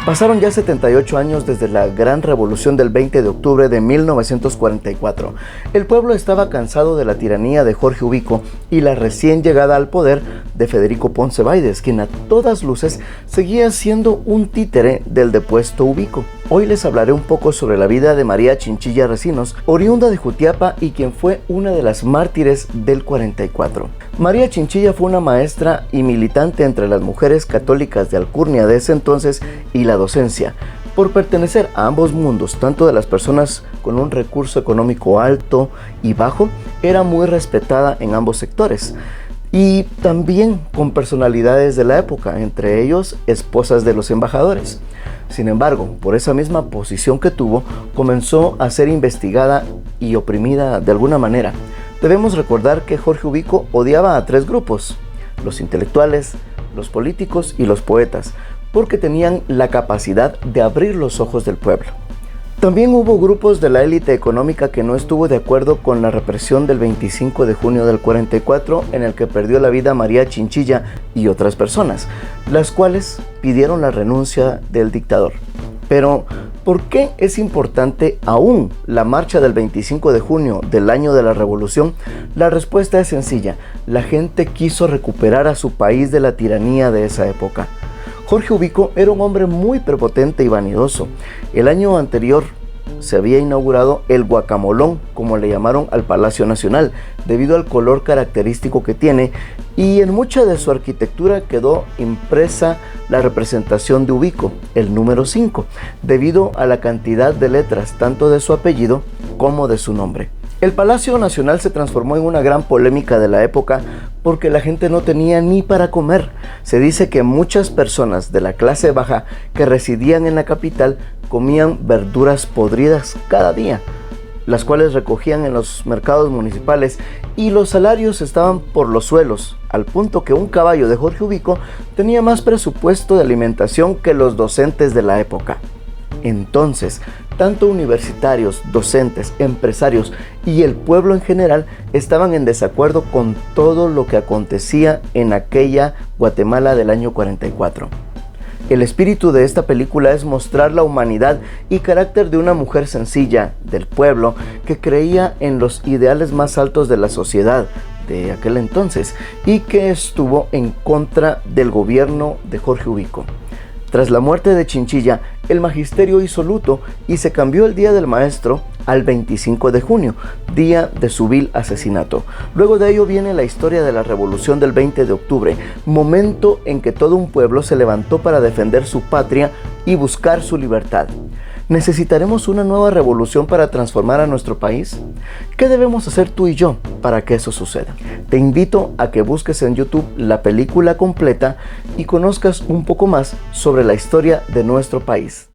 Pasaron ya 78 años desde la gran revolución del 20 de octubre de 1944. El pueblo estaba cansado de la tiranía de Jorge Ubico y la recién llegada al poder de Federico Ponce Báidez, quien a todas luces seguía siendo un títere del depuesto Ubico. Hoy les hablaré un poco sobre la vida de María Chinchilla Recinos, oriunda de Jutiapa y quien fue una de las mártires del 44. María Chinchilla fue una maestra y militante entre las mujeres católicas de alcurnia de ese entonces y la docencia. Por pertenecer a ambos mundos, tanto de las personas con un recurso económico alto y bajo, era muy respetada en ambos sectores. Y también con personalidades de la época, entre ellos esposas de los embajadores. Sin embargo, por esa misma posición que tuvo, comenzó a ser investigada y oprimida de alguna manera. Debemos recordar que Jorge Ubico odiaba a tres grupos: los intelectuales, los políticos y los poetas, porque tenían la capacidad de abrir los ojos del pueblo. También hubo grupos de la élite económica que no estuvo de acuerdo con la represión del 25 de junio del 44, en el que perdió la vida María Chinchilla y otras personas, las cuales pidieron la renuncia del dictador. Pero, ¿por qué es importante aún la marcha del 25 de junio del año de la Revolución? La respuesta es sencilla: la gente quiso recuperar a su país de la tiranía de esa época. Jorge Ubico era un hombre muy prepotente y vanidoso. El año anterior se había inaugurado el Guacamolón, como le llamaron al Palacio Nacional, debido al color característico que tiene, y en mucha de su arquitectura quedó impresa la representación de Ubico, el número 5, debido a la cantidad de letras tanto de su apellido como de su nombre. El Palacio Nacional se transformó en una gran polémica de la época porque la gente no tenía ni para comer. Se dice que muchas personas de la clase baja que residían en la capital comían verduras podridas cada día, las cuales recogían en los mercados municipales, y los salarios estaban por los suelos, al punto que un caballo de Jorge Ubico tenía más presupuesto de alimentación que los docentes de la época. Entonces, tanto universitarios, docentes, empresarios y el pueblo en general estaban en desacuerdo con todo lo que acontecía en aquella Guatemala del año 44. El espíritu de esta película es mostrar la humanidad y carácter de una mujer sencilla, del pueblo, que creía en los ideales más altos de la sociedad de aquel entonces y que estuvo en contra del gobierno de Jorge Ubico. Tras la muerte de Chinchilla, el magisterio hizo luto y se cambió el Día del Maestro al 25 de junio, día de su vil asesinato. Luego de ello viene la historia de la revolución del 20 de octubre, momento en que todo un pueblo se levantó para defender su patria y buscar su libertad. ¿Necesitaremos una nueva revolución para transformar a nuestro país? ¿Qué debemos hacer tú y yo para que eso suceda? Te invito a que busques en YouTube la película completa y conozcas un poco más sobre la historia de nuestro país.